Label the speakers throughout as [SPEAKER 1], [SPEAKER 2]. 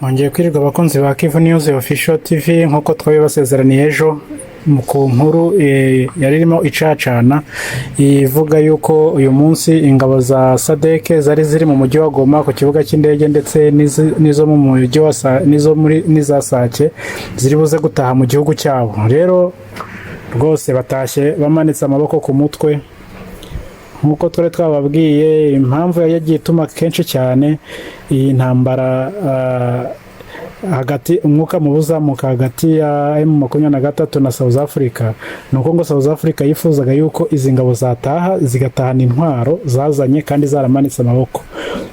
[SPEAKER 1] Mwongeye kwirirwa abakunzi ba Kivu News Official TV nk'uko twabibasezeraniye ejo ku nkuru yari irimo icacana ivuga yuko uyu munsi ingabo za SADC zari ziri mu mujyi wa Goma ku kibuga cy'indege ndetse n'izo mu mujyi wa n'iza Sake ziri buze gutaha mu gihugu cyabo. Rero rwose batashye bamanitse amaboko ku mutwe nk'uko twari twababwiye. Impamvu yagiye ituma kenshi cyane iyi ntambara hagati umwuka mu buzamuka hagati ya M23 na South Africa nuko ngo South Africa yifuzaga yuko izi ngabo zataha zigatahana intwaro zazanye kandi zaramanitse amaboko.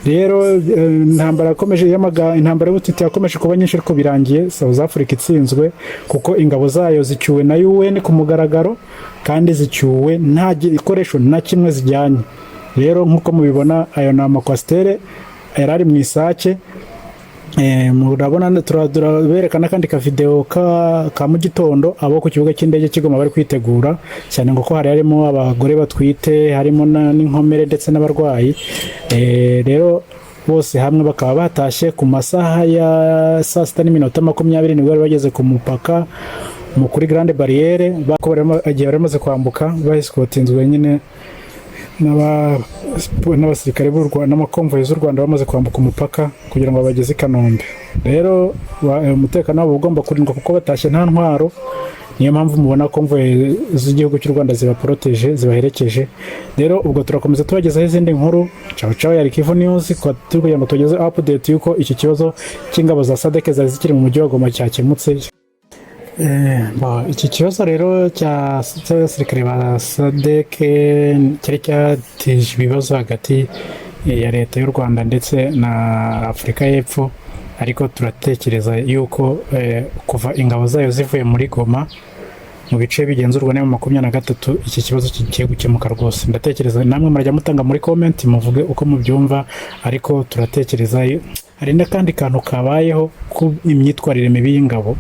[SPEAKER 1] Rero intambara yakomeje intambara y'ubutiti yakomeje kuba nyinshi ariko birangiye South Africa itsinzwe kuko ingabo zayo zicyuwe na UN ku mugaragaro kandi zicyuwe nta gikoresho na kimwe zijyanye. Rero nk'uko mubibona ayo ni amakwastere yarari mu Isake. Murabona turaberekana kandi ka video ka mu gitondo abo ku kibuga cy'indege kigoma bari kwitegura cyane ngo ko harimo abagore batwite, harimo n'inkomere ndetse n'abarwayi. Rero bose hamwe bakaba batashye ku masaha ya 6:20 nibwo bari bageze ku mupaka kuri Grande Barriere igihe bari bamaze kwambuka bahisikotinzwe nyine n'abasirikare b'u Rwanda n'amakomvoyi z'u Rwanda bamaze kwambuka umupaka kugira ngo bageze i Kanombe. Rero umutekano wabo ugomba kurindwa kuko batashye nta ntwaro. Niyo mpamvu mubona komvoyi z'igihugu cy'u Rwanda zibaproteje zibaherekeje. Rero ubwo turakomeza tubagezaho izindi nkuru. Ciao ya Kivu News kugira ngo tugeze update yuko iki kibazo cy'ingabo za SADC zari zikiri mu mujyi wa Goma cyakemutse. Iki kibazo rero cy'abasirikare ba SADC cyari cyateje ibibazo hagati ya leta y'u Rwanda ndetse na Afurika y'Epfo, ariko turatekereza yuko kuva ingabo zayo zivuye muri Goma mu bice bigenzurwa na M23 iki kibazo kigiye gukemuka rwose. Ndatekereza namwe murajya mutanga muri comment muvuge uko mubyumva, ariko turatekereza hari n'akandi kantu kabayeho ku imyitwarire mibi y'ingabo.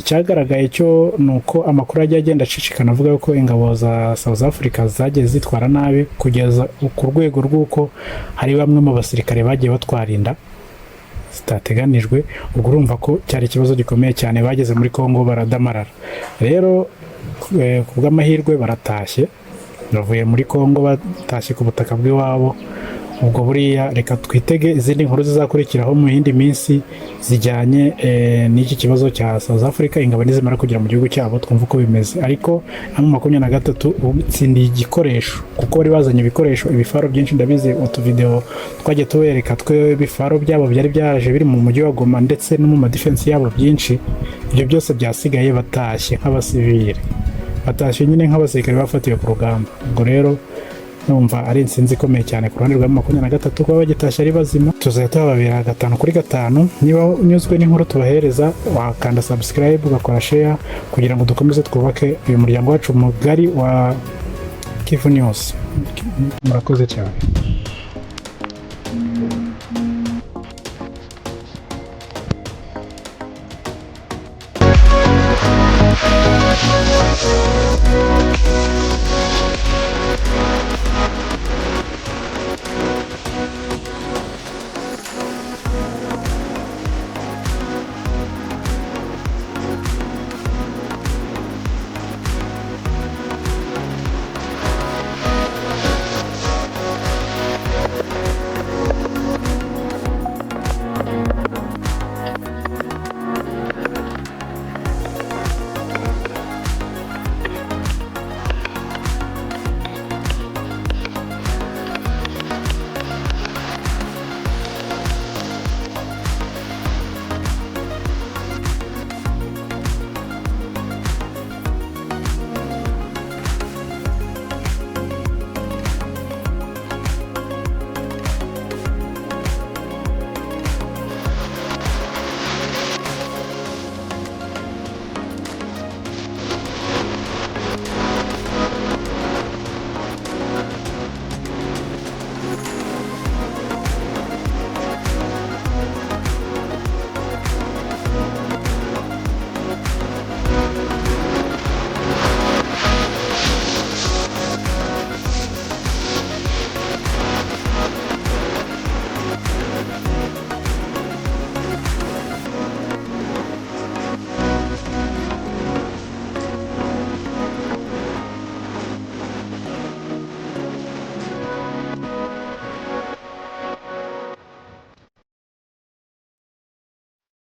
[SPEAKER 1] Cyagaragaye cyo nuko amakuru ajya agenda acicikana avuga ko ingabo za South Africa zagiye zitwara nabi kugeza ku rwego rw'uko hari bamwe mu basirikare bagiye batwarinda zitateganijwe. Ubwo urumva ko cyari ikibazo gikomeye cyane. Bageze muri Kongo baradamarara. Rero ku bw'amahirwe baratashye, bavuye muri Kongo batashye ku butaka bw'iwabo. Ubwo buriya reka twitege izindi nkuru zizakurikiraho mu yindi minsi zijyanye n'iki kibazo cya South Africa. Ingabo nizimara kugera mu gihugu cyabo twumva uko bimeze, ariko M23 utsindiye igikoresho kuko bari bazanye ibikoresho, ibifaro byinshi. Ndabizi utu video twagiye tubereka twe ibifaro byabo byari byaje biri mu mujyi wa Goma ndetse no mu ma defense yabo byinshi. Ibyo byose byasigaye batashye nk'abasivile, batashye nyine nk'abasirikare bafatiwe ku rugamba. Ubwo rero numva ari insinzi ikomeye cyane ku ruhande rwa M23 kuba bagitashye ari bazima. Tuzahita bababera 5/5. Niba unyuzwe n'inkuru tubahereza wakanda subscribe ugakora share kugira ngo dukomeze twubake uyu muryango wacu mugari wa Kivu News. Murakoze cyane.